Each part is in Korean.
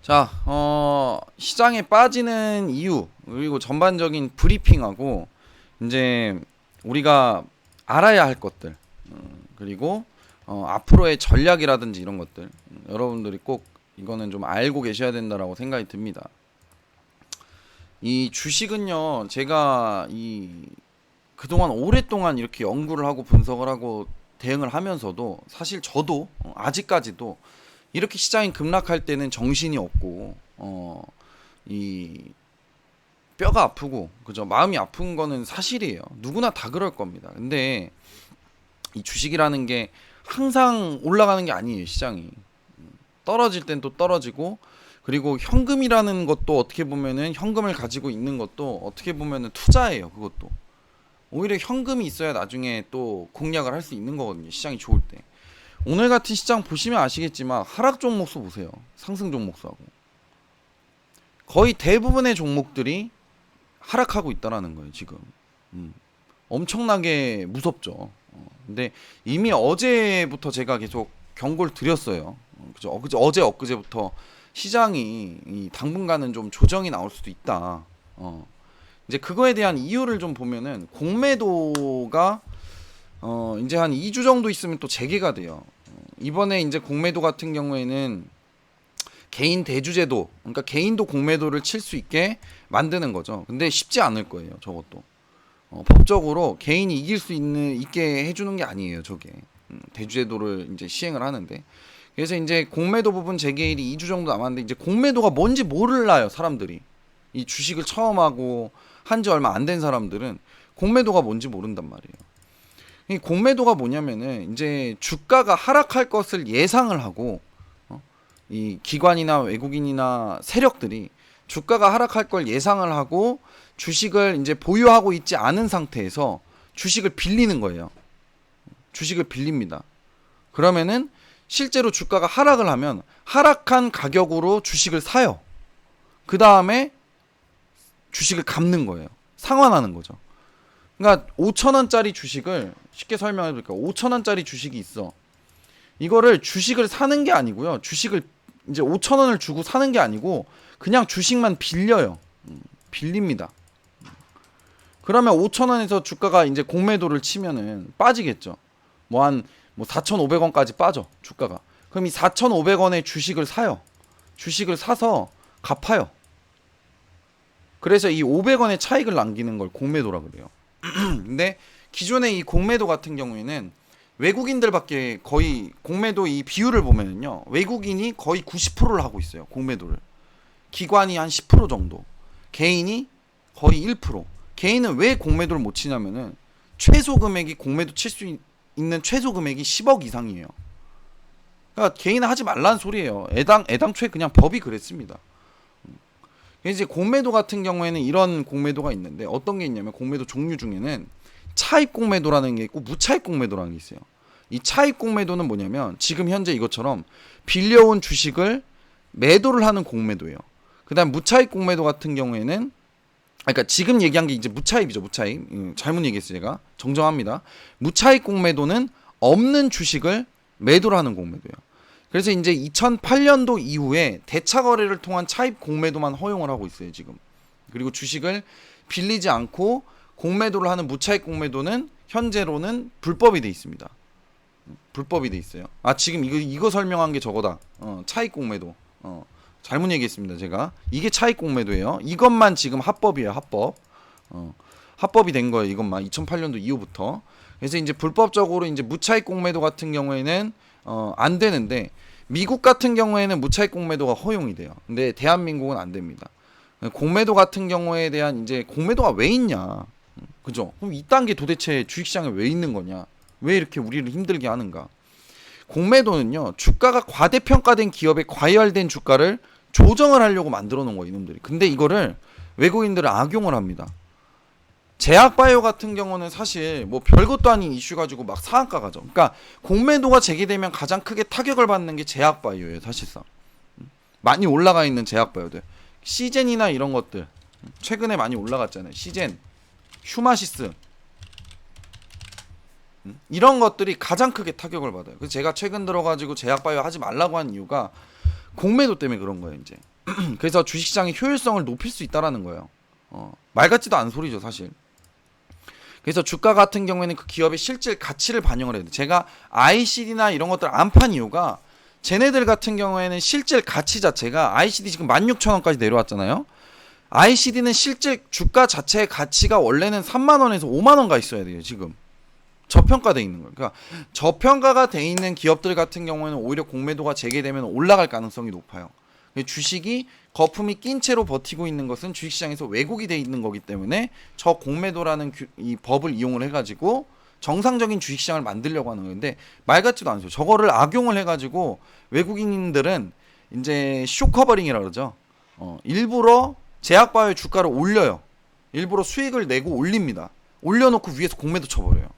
자, 시장에 빠지는 이유, 그리고 전반적인 브리핑하고, 이제 우리가 알아야 할 것들, 그리고 앞으로의 전략이라든지 이런 것들, 여러분들이 꼭 이거는 좀 알고 계셔야 된다라고 생각이 듭니다. 이 주식은요, 제가 그동안 오랫동안 이렇게 연구를 하고 분석을 하고 대응을 하면서도 사실 저도 아직까지도 이렇게 시장이 급락할 때는 정신이 없고 이 뼈가 아프고 그죠, 마음이 아픈 거는 사실이에요. 누구나 다 그럴 겁니다. 근데 이 주식이라는 게 항상 올라가는 게 아니에요. 시장이 떨어질 땐 또 떨어지고, 그리고 현금이라는 것도 어떻게 보면은 현금을 가지고 있는 것도 어떻게 보면은 투자예요. 그것도 오히려 현금이 있어야 나중에 또 공략을 할 수 있는 거거든요. 시장이 좋을 때. 오늘 같은 시장 보시면 아시겠지만 하락 종목수 보세요. 상승 종목수하고 거의 대부분의 종목들이 하락하고 있다라는 거예요. 지금 엄청나게 무섭죠. 근데 이미 어제부터 제가 계속 경고를 드렸어요. 그죠? 어제 엊그제부터 시장이 당분간은 좀 조정이 나올 수도 있다. 이제 그거에 대한 이유를 좀 보면은 공매도가 이제 한 2주 정도 있으면 또 재개가 돼요. 이번에 이제 공매도 같은 경우에는 개인 대주제도, 그러니까 개인도 공매도를 칠 수 있게 만드는 거죠. 근데 쉽지 않을 거예요. 저것도 법적으로 개인이 이길 수 있게 해주는 게 아니에요. 저게 대주제도를 이제 시행을 하는데, 그래서 이제 공매도 부분 재개일이 2주 정도 남았는데, 이제 공매도가 뭔지 몰라요. 사람들이 이 주식을 처음 하고 한지 얼마 안 된 사람들은 공매도가 뭔지 모른단 말이에요. 이 공매도가 뭐냐면은 이제 주가가 하락할 것을 예상을 하고, 이 기관이나 외국인이나 세력들이 주가가 하락할 걸 예상을 하고 주식을 이제 보유하고 있지 않은 상태에서 주식을 빌리는 거예요. 주식을 빌립니다. 그러면은 실제로 주가가 하락을 하면 하락한 가격으로 주식을 사요. 그 다음에 주식을 갚는 거예요. 상환하는 거죠. 그러니까 5,000원짜리 주식을 쉽게 설명해 드릴게요. 5,000원짜리 주식이 있어. 이거를 주식을 사는 게 아니고요. 주식을 이제 5,000원을 주고 사는 게 아니고 그냥 주식만 빌려요. 빌립니다. 그러면 5,000원에서 주가가 이제 공매도를 치면은 빠지겠죠. 뭐 4,500원까지 빠져, 주가가. 그럼 이 4,500원의 주식을 사요. 주식을 사서 갚아요. 그래서 이 500원의 차익을 남기는 걸 공매도라 그래요. 근데 기존의 이 공매도 같은 경우에는 외국인들밖에, 거의 공매도 이 비율을 보면은요, 외국인이 거의 90%를 하고 있어요. 공매도를. 기관이 한 10% 정도, 개인이 거의 1%. 개인은 왜 공매도를 못 치냐면은 최소 금액이, 공매도 칠 수 있는 최소 금액이 10억 이상이에요. 그러니까 개인은 하지 말라는 소리예요. 애당초에 그냥 법이 그랬습니다. 이제 공매도 같은 경우에는 이런 공매도가 있는데, 어떤 게 있냐면 공매도 종류 중에는 차입 공매도라는 게 있고 무차입 공매도라는 게 있어요. 이 차입 공매도는 뭐냐면 지금 현재 이것처럼 빌려온 주식을 매도를 하는 공매도예요. 그다음 무차입 공매도 같은 경우에는, 그러니까 지금 얘기한 게 이제 무차입이죠. 무차입. 잘못 얘기했어요. 제가 정정합니다. 무차입 공매도는 없는 주식을 매도를 하는 공매도예요. 그래서 이제 2008년도 이후에 대차 거래를 통한 차입 공매도만 허용을 하고 있어요, 지금. 그리고 주식을 빌리지 않고 공매도를 하는 무차입 공매도는 현재로는 불법이 돼 있습니다. 불법이 돼 있어요. 지금 이거 설명한 게 저거다. 차입 공매도. 잘못 얘기했습니다, 제가. 이게 차입 공매도예요. 이것만 지금 합법이에요, 합법. 합법이 된 거예요, 이것만. 2008년도 이후부터. 그래서 이제 불법적으로 이제 무차입 공매도 같은 경우에는 안 되는데, 미국 같은 경우에는 무차입 공매도가 허용이 돼요. 근데 대한민국은 안 됩니다. 공매도 같은 경우에 대한, 이제 공매도가 왜 있냐, 그죠? 그럼 이딴 게 도대체 주식시장에 왜 있는 거냐, 왜 이렇게 우리를 힘들게 하는가? 공매도는요, 주가가 과대평가된 기업의 과열된 주가를 조정을 하려고 만들어 놓은 거예요, 이놈들이. 근데 이거를 외국인들은 악용을 합니다. 제약바이오 같은 경우는 사실 뭐 별것도 아닌 이슈 가지고 막 상한가 가죠. 그러니까 공매도가 제기되면 가장 크게 타격을 받는 게 제약바이오예요, 사실상. 많이 올라가 있는 제약바이오들, 시젠이나 이런 것들 최근에 많이 올라갔잖아요. 시젠, 휴마시스, 이런 것들이 가장 크게 타격을 받아요. 그래서 제가 최근 들어가지고 제약바이오 하지 말라고 한 이유가, 공매도 때문에 그런 거예요, 이제. 그래서 주식시장의 효율성을 높일 수 있다라는 거예요. 말 같지도 않은 소리죠, 사실. 그래서 주가 같은 경우에는 그 기업의 실질 가치를 반영을 해야 돼. 제가 ICD나 이런 것들 안 판 이유가 쟤네들 같은 경우에는 실질 가치 자체가 ICD 지금 16,000원까지 내려왔잖아요. ICD는 실질 주가 자체의 가치가 원래는 3만 원에서 5만 원 가 있어야 돼요, 지금. 저평가돼 있는 거예요. 그러니까 저평가가 돼 있는 기업들 같은 경우에는 오히려 공매도가 재개되면 올라갈 가능성이 높아요. 주식이 거품이 낀 채로 버티고 있는 것은 주식시장에서 왜곡이 돼 있는 거기 때문에 저 공매도라는 이 법을 이용을 해가지고 정상적인 주식시장을 만들려고 하는 건데 말 같지도 않죠. 저거를 악용을 해가지고 외국인들은 이제 쇼커버링이라 그러죠. 일부러 제약바이오 주가를 올려요. 일부러 수익을 내고 올립니다. 올려놓고 위에서 공매도 쳐버려요.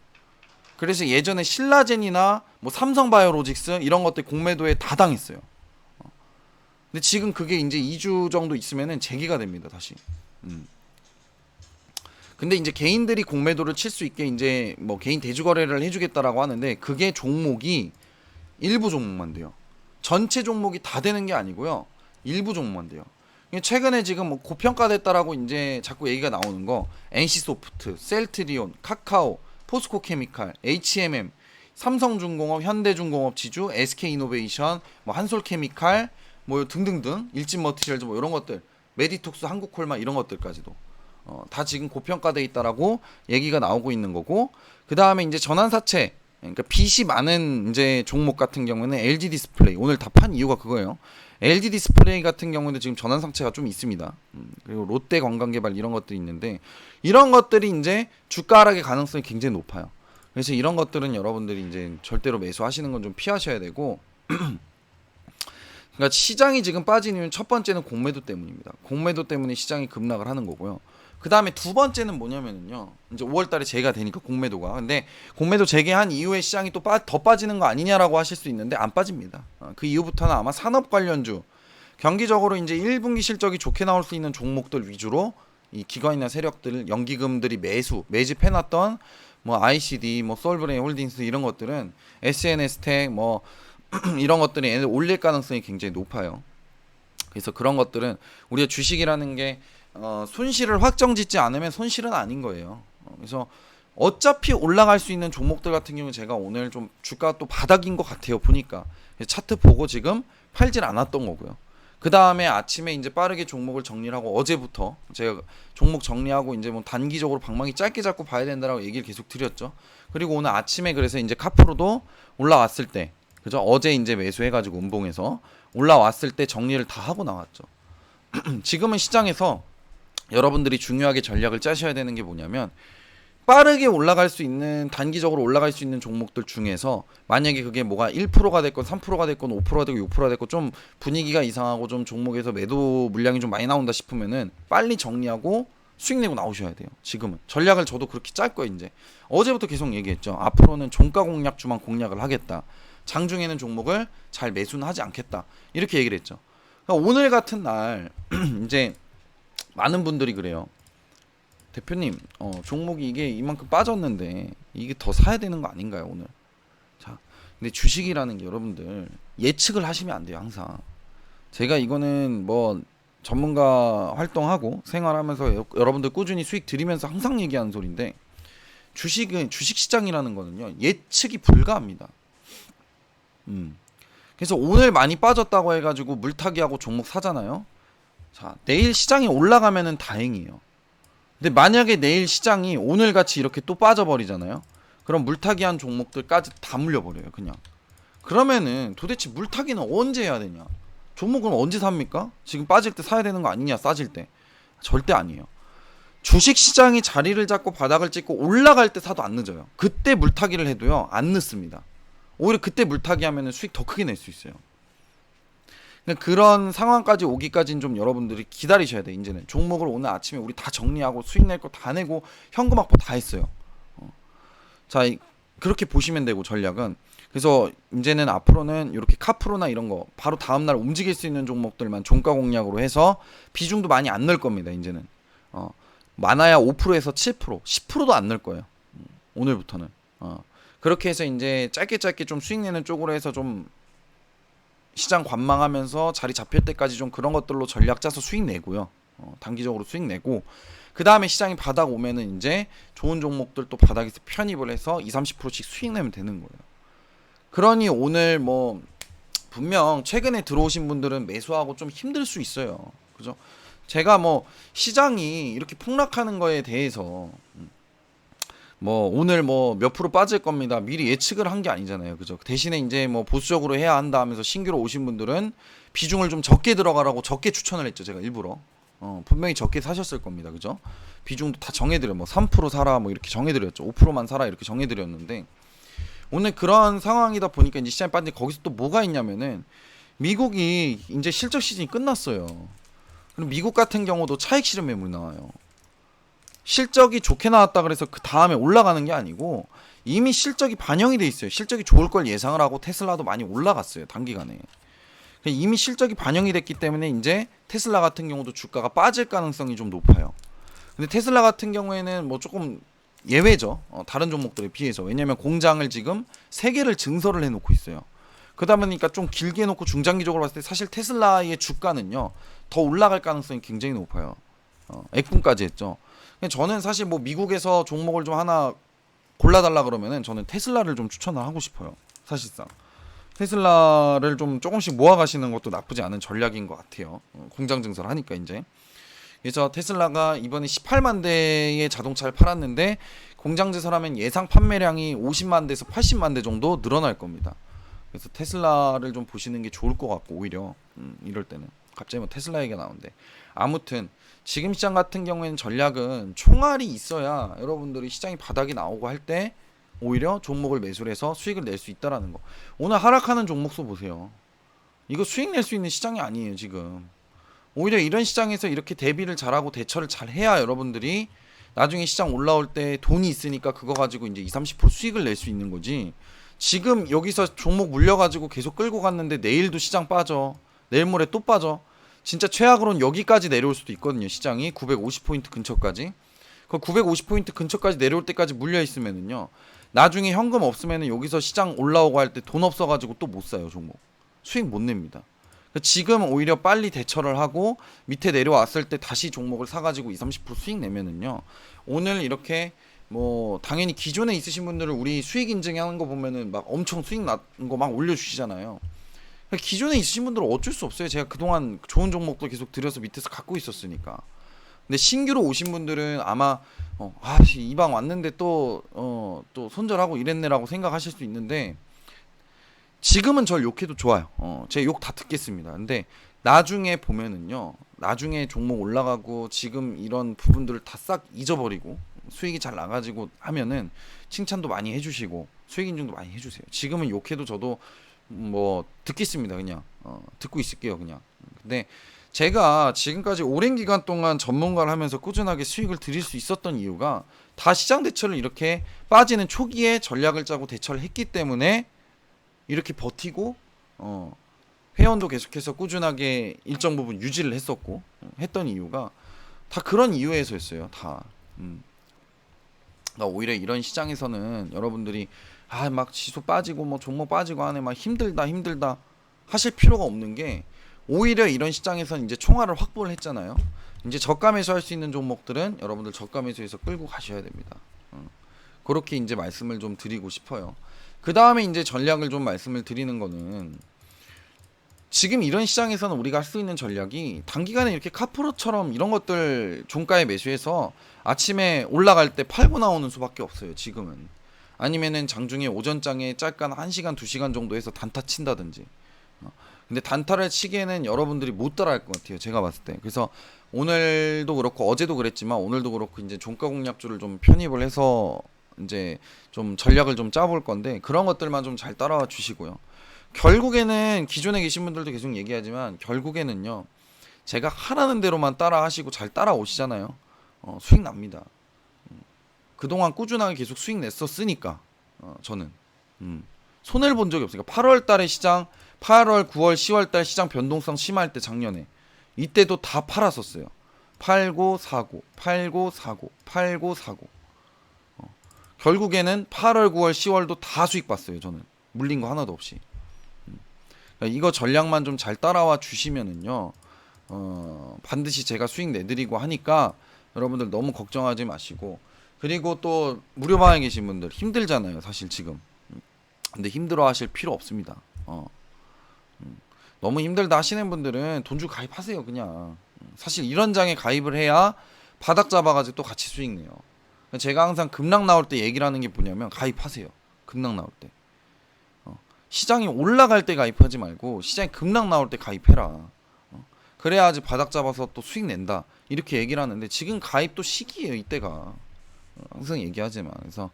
그래서 예전에 신라젠이나 뭐 삼성바이오로직스 이런 것들 공매도에 다 당했어요. 근데 지금 그게 이제 2주 정도 있으면은 재개가 됩니다, 다시. 근데 이제 개인들이 공매도를 칠 수 있게 이제 뭐 개인 대주거래를 해주겠다라고 하는데 그게 종목이 일부 종목만 돼요. 전체 종목이 다 되는 게 아니고요. 일부 종목만 돼요. 최근에 지금 뭐 고평가됐다라고 이제 자꾸 얘기가 나오는 거 NC소프트, 셀트리온, 카카오, 포스코케미칼, HMM, 삼성중공업, 현대중공업 지주, SK이노베이션, 뭐 한솔케미칼 뭐 등등등 일진머티리얼즈 뭐 이런 것들 메디톡스 한국콜마 이런 것들까지도 다 지금 고평가돼 있다라고 얘기가 나오고 있는 거고 그 다음에 이제 전환사채 그러니까 빚이 많은 이제 종목 같은 경우는 LG 디스플레이 오늘 다 판 이유가 그거예요. LG 디스플레이 같은 경우는 지금 전환상체가 좀 있습니다. 그리고 롯데 관광개발 이런 것들이 있는데 이런 것들이 이제 주가 하락의 가능성이 굉장히 높아요. 그래서 이런 것들은 여러분들이 이제 절대로 매수하시는 건 좀 피하셔야 되고 그러니까 시장이 지금 빠진 이유는 첫 번째는 공매도 때문입니다. 공매도 때문에 시장이 급락을 하는 거고요. 그 다음에 두 번째는 뭐냐면요. 이제 5월달에 재개가 되니까 공매도가. 근데 공매도 재개한 이후에 시장이 또 더 빠지는 거 아니냐라고 하실 수 있는데 안 빠집니다. 그 이후부터는 아마 산업 관련주, 경기적으로 이제 1분기 실적이 좋게 나올 수 있는 종목들 위주로 이 기관이나 세력들, 연기금들이 매집해놨던 뭐 ICD, 뭐 솔브레인 홀딩스 이런 것들은 SNS텍 뭐 이런 것들이 얘네들 올릴 가능성이 굉장히 높아요. 그래서 그런 것들은 우리가 주식이라는 게 손실을 확정짓지 않으면 손실은 아닌 거예요. 그래서 어차피 올라갈 수 있는 종목들 같은 경우는 제가 오늘 좀 주가 또 바닥인 것 같아요. 보니까 차트 보고 지금 팔질 않았던 거고요. 그 다음에 아침에 이제 빠르게 종목을 정리를 하고 어제부터 제가 종목 정리하고 이제 뭐 단기적으로 방망이 짧게 잡고 봐야 된다라고 얘기를 계속 드렸죠. 그리고 오늘 아침에 그래서 이제 카프로도 올라왔을 때 그죠? 어제 이제 매수해가지고 음봉에서 올라왔을 때 정리를 다 하고 나왔죠. 지금은 시장에서 여러분들이 중요하게 전략을 짜셔야 되는 게 뭐냐면 빠르게 올라갈 수 있는 단기적으로 올라갈 수 있는 종목들 중에서 만약에 그게 뭐가 1%가 됐건 3%가 됐건 5%가 되고 6%가 됐건 좀 분위기가 이상하고 좀 종목에서 매도 물량이 좀 많이 나온다 싶으면은 빨리 정리하고 수익 내고 나오셔야 돼요. 지금은 전략을 저도 그렇게 짤 거예요. 이제 어제부터 계속 얘기했죠. 앞으로는 종가 공략주만 공략을 하겠다. 장중에는 종목을 잘 매수는 하지 않겠다. 이렇게 얘기를 했죠. 그러니까 오늘 같은 날 이제 많은 분들이 그래요. 대표님, 종목이 이게 이만큼 빠졌는데 이게 더 사야 되는 거 아닌가요, 오늘? 자, 근데 주식이라는 게 여러분들 예측을 하시면 안 돼요, 항상. 제가 이거는 뭐 전문가 활동하고 생활하면서 여러분들 꾸준히 수익 드리면서 항상 얘기하는 소리인데 주식은 주식 시장이라는 거는요, 예측이 불가합니다. 그래서 오늘 많이 빠졌다고 해가지고 물타기하고 종목 사잖아요. 자, 내일 시장이 올라가면은 다행이에요. 근데 만약에 내일 시장이 오늘같이 이렇게 또 빠져버리잖아요. 그럼 물타기한 종목들까지 다 물려버려요, 그냥. 그러면은 도대체 물타기는 언제 해야 되냐? 종목은 언제 삽니까? 지금 빠질 때 사야 되는 거 아니냐, 싸질 때. 절대 아니에요. 주식시장이 자리를 잡고 바닥을 찍고 올라갈 때 사도 안 늦어요. 그때 물타기를 해도요, 안 늦습니다. 오히려 그때 물타기 하면 수익 더 크게 낼 수 있어요. 그러니까 그런 상황까지 오기까지는 좀 여러분들이 기다리셔야 돼. 이제는 종목을 오늘 아침에 우리 다 정리하고 수익 낼 거 다 내고 현금 확보 다 했어요. 자, 그렇게 보시면 되고 전략은. 그래서 이제는 앞으로는 이렇게 카프로나 이런 거 바로 다음날 움직일 수 있는 종목들만 종가 공략으로 해서 비중도 많이 안 넣을 겁니다. 이제는 많아야 5%에서 7%, 10%도 안 넣을 거예요. 오늘부터는. 그렇게 해서 이제 짧게 좀 수익 내는 쪽으로 해서 좀 시장 관망하면서 자리 잡힐 때까지 좀 그런 것들로 전략 짜서 수익 내고요. 단기적으로 수익 내고 그 다음에 시장이 바닥 오면은 이제 좋은 종목들 또 바닥에서 편입을 해서 20-30%씩 수익 내면 되는 거예요. 그러니 오늘 뭐 분명 최근에 들어오신 분들은 매수하고 좀 힘들 수 있어요. 그죠? 제가 뭐 시장이 이렇게 폭락하는 거에 대해서 뭐 오늘 뭐 몇 프로 빠질 겁니다. 미리 예측을 한 게 아니잖아요. 그죠? 대신에 이제 뭐 보수적으로 해야 한다 하면서 신규로 오신 분들은 비중을 좀 적게 들어가라고 적게 추천을 했죠. 제가 일부러. 분명히 적게 사셨을 겁니다. 그죠? 비중도 다 정해드려. 뭐 3% 사라 뭐 이렇게 정해드렸죠. 5%만 사라 이렇게 정해드렸는데 오늘 그런 상황이다 보니까 이제 시장이 빠진데 거기서 또 뭐가 있냐면은 미국이 이제 실적 시즌이 끝났어요. 그럼 미국 같은 경우도 차익 실현 매물이 나와요. 실적이 좋게 나왔다 그래서 그 다음에 올라가는 게 아니고 이미 실적이 반영이 돼 있어요. 실적이 좋을 걸 예상을 하고 테슬라도 많이 올라갔어요. 단기간에. 이미 실적이 반영이 됐기 때문에 이제 테슬라 같은 경우도 주가가 빠질 가능성이 좀 높아요. 근데 테슬라 같은 경우에는 뭐 조금 예외죠. 다른 종목들에 비해서. 왜냐면 공장을 지금 3개를 증설을 해놓고 있어요. 그러다 보니까 좀 길게 놓고 중장기적으로 봤을 때 사실 테슬라의 주가는요 더 올라갈 가능성이 굉장히 높아요. 액분까지 했죠. 저는 사실 뭐 미국에서 종목을 좀 하나 골라달라 그러면은 저는 테슬라를 좀 추천을 하고 싶어요. 사실상 테슬라를 좀 조금씩 모아가시는 것도 나쁘지 않은 전략인 것 같아요. 공장 증설하니까 이제. 그래서 테슬라가 이번에 18만 대의 자동차를 팔았는데 공장 증설하면 예상 판매량이 50만 대에서 80만 대 정도 늘어날 겁니다. 그래서 테슬라를 좀 보시는 게 좋을 것 같고 오히려 이럴 때는 갑자기 뭐 테슬라 얘기가 나오는데 아무튼 지금 시장 같은 경우에는 전략은 총알이 있어야 여러분들이 시장이 바닥이 나오고 할 때 오히려 종목을 매수를 해서 수익을 낼 수 있다라는 거. 오늘 하락하는 종목수 보세요. 이거 수익 낼 수 있는 시장이 아니에요 지금. 오히려 이런 시장에서 이렇게 대비를 잘하고 대처를 잘 해야 여러분들이 나중에 시장 올라올 때 돈이 있으니까 그거 가지고 이제 20-30% 수익을 낼 수 있는 거지. 지금 여기서 종목 물려가지고 계속 끌고 갔는데 내일도 시장 빠져. 내일 모레 또 빠져. 진짜 최악으로는 여기까지 내려올 수도 있거든요. 시장이 950포인트 근처까지. 그 950포인트 근처까지 내려올 때까지 물려 있으면은요. 나중에 현금 없으면은 여기서 시장 올라오고 할 때 돈 없어가지고 또 못 사요 종목. 수익 못 냅니다. 지금 오히려 빨리 대처를 하고 밑에 내려왔을 때 다시 종목을 사가지고 20-30% 수익 내면은요. 오늘 이렇게 뭐 당연히 기존에 있으신 분들은 우리 수익 인증하는 거 보면은 막 엄청 수익 난 거 막 올려주시잖아요. 기존에 있으신 분들은 어쩔 수 없어요. 제가 그동안 좋은 종목도 계속 들여서 밑에서 갖고 있었으니까. 근데 신규로 오신 분들은 아마 아씨 이 방 왔는데 또 손절하고 이랬네라고 생각하실 수 있는데 지금은 절 욕해도 좋아요. 제 욕 다 듣겠습니다. 근데 나중에 보면은요. 나중에 종목 올라가고 지금 이런 부분들을 다 싹 잊어버리고 수익이 잘 나가지고 하면은 칭찬도 많이 해주시고 수익 인증도 많이 해주세요. 지금은 욕해도 저도 뭐 듣겠습니다. 그냥 듣고 있을게요. 그냥. 근데 제가 지금까지 오랜 기간 동안 전문가를 하면서 꾸준하게 수익을 드릴 수 있었던 이유가 다 시장 대처를 이렇게 빠지는 초기에 전략을 짜고 대처를 했기 때문에 이렇게 버티고 회원도 계속해서 꾸준하게 일정 부분 유지를 했었고 했던 이유가 다 그런 이유에서였어요. 다. 그러니까 오히려 이런 시장에서는 여러분들이 막 지수 빠지고 뭐 종목 빠지고 하네 막 힘들다 하실 필요가 없는 게 오히려 이런 시장에서는 이제 총알을 확보를 했잖아요. 이제 저가 매수할 수 있는 종목들은 여러분들 저가 매수해서 끌고 가셔야 됩니다. 그렇게 이제 말씀을 좀 드리고 싶어요. 그 다음에 이제 전략을 좀 말씀을 드리는 거는 지금 이런 시장에서는 우리가 할 수 있는 전략이 단기간에 이렇게 카프로처럼 이런 것들 종가에 매수해서 아침에 올라갈 때 팔고 나오는 수밖에 없어요. 지금은. 아니면은 장중에 오전장에 짧간 1시간 2시간 정도 해서 단타 친다든지. 근데 단타를 치기에는 여러분들이 못 따라 할 것 같아요. 제가 봤을 때. 그래서 오늘도 그렇고 어제도 그랬지만 오늘도 그렇고 이제 종가 공략주를 좀 편입을 해서 이제 좀 전략을 좀 짜볼 건데 그런 것들만 좀 잘 따라와 주시고요. 결국에는 기존에 계신 분들도 계속 얘기하지만 결국에는요. 제가 하라는 대로만 따라 하시고 잘 따라오시잖아요. 수익 납니다. 그동안 꾸준하게 계속 수익 냈었으니까 저는 손해를 본 적이 없으니까 8월 달에 시장 8월 9월 10월 달 시장 변동성 심할 때 작년에 이때도 다 팔았었어요. 팔고 사고 팔고 사고 팔고 사고 결국에는 8월 9월 10월도 다 수익 봤어요. 저는 물린 거 하나도 없이. 그러니까 이거 전략만 좀 잘 따라와 주시면은요, 반드시 제가 수익 내드리고 하니까 여러분들 너무 걱정하지 마시고. 그리고 또 무료방에 계신 분들 힘들잖아요, 사실 지금. 근데 힘들어 하실 필요 없습니다. 너무 힘들다 하시는 분들은 돈 주고 가입하세요, 그냥. 사실 이런 장에 가입을 해야 바닥 잡아가지고 또 같이 수익 내요. 제가 항상 급락 나올 때 얘기를 하는 게 뭐냐면 가입하세요. 급락 나올 때. 시장이 올라갈 때 가입하지 말고 시장이 급락 나올 때 가입해라. 그래야지 바닥 잡아서 또 수익 낸다. 이렇게 얘기를 하는데 지금 가입도 시기예요, 이때가. 항상 얘기하지만. 그래서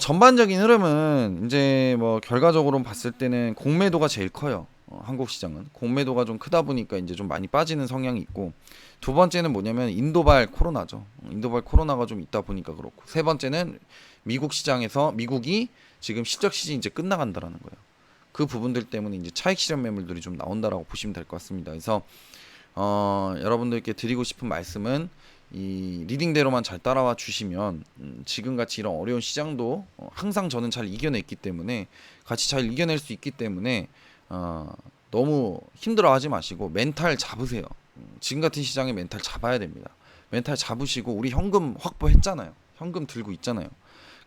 전반적인 흐름은 이제 뭐 결과적으로 봤을 때는 공매도가 제일 커요. 한국 시장은 공매도가 좀 크다 보니까 이제 좀 많이 빠지는 성향이 있고, 두 번째는 뭐냐면 인도발 코로나죠. 인도발 코로나가 좀 있다 보니까 그렇고, 세 번째는 미국 시장에서 미국이 지금 실적 시즌 이제 끝나간다라는 거예요. 그 부분들 때문에 이제 차익 실현 매물들이 좀 나온다라고 보시면 될 것 같습니다. 그래서 여러분들께 드리고 싶은 말씀은 이 리딩대로만 잘 따라와 주시면 지금같이 이런 어려운 시장도 항상 저는 잘 이겨냈기 때문에, 같이 잘 이겨낼 수 있기 때문에 너무 힘들어하지 마시고 멘탈 잡으세요. 지금 같은 시장에 멘탈 잡아야 됩니다. 멘탈 잡으시고, 우리 현금 확보했잖아요. 현금 들고 있잖아요.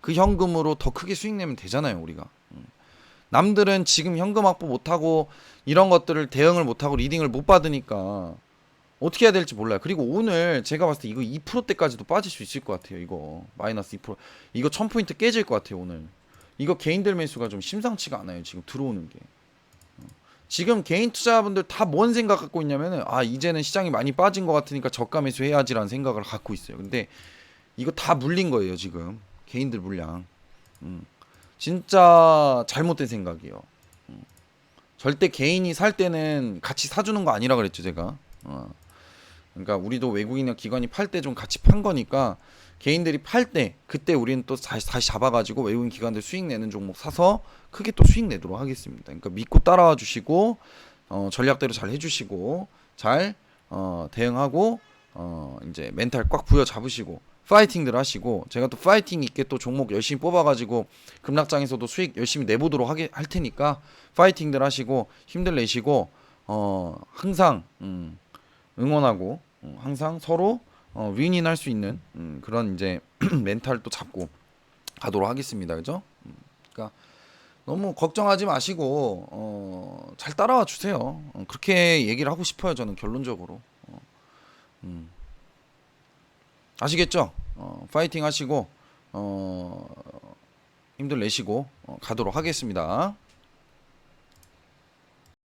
그 현금으로 더 크게 수익 내면 되잖아요, 우리가. 남들은 지금 현금 확보 못하고 이런 것들을 대응을 못하고 리딩을 못 받으니까 어떻게 해야 될지 몰라요. 그리고 오늘 제가 봤을 때 이거 2%대까지도 빠질 수 있을 것 같아요. 이거 마이너스 2%, 이거 1000포인트 깨질 것 같아요 오늘. 이거 개인들 매수가 좀 심상치가 않아요, 지금 들어오는 게. 지금 개인 투자분들 다 뭔 생각 갖고 있냐면은, 이제는 시장이 많이 빠진 것 같으니까 저가 매수해야지라는 생각을 갖고 있어요. 근데 이거 다 물린 거예요 지금, 개인들 물량. 진짜 잘못된 생각이에요. 절대 개인이 살 때는 같이 사주는 거 아니라 그랬죠, 제가. 그러니까 우리도 외국인이나 기관이 팔 때 좀 같이 판 거니까, 개인들이 팔 때 그때 우리는 또 다시 잡아가지고 외국인 기관들 수익 내는 종목 사서 크게 또 수익 내도록 하겠습니다. 그러니까 믿고 따라와 주시고, 전략대로 잘 해주시고, 잘 대응하고, 이제 멘탈 꽉 부여 잡으시고 파이팅들 하시고, 제가 또 파이팅 있게 또 종목 열심히 뽑아가지고 급락장에서도 수익 열심히 내보도록 할 테니까 파이팅들 하시고 힘들 내시고, 항상 응원하고, 항상 서로 윈윈할 수 있는 그런 이제 멘탈 또 잡고 가도록 하겠습니다. 그죠? 그러니까 너무 걱정하지 마시고 잘 따라와 주세요. 그렇게 얘기를 하고 싶어요, 저는 결론적으로. 아시겠죠? 파이팅 하시고 힘들 내시고 가도록 하겠습니다.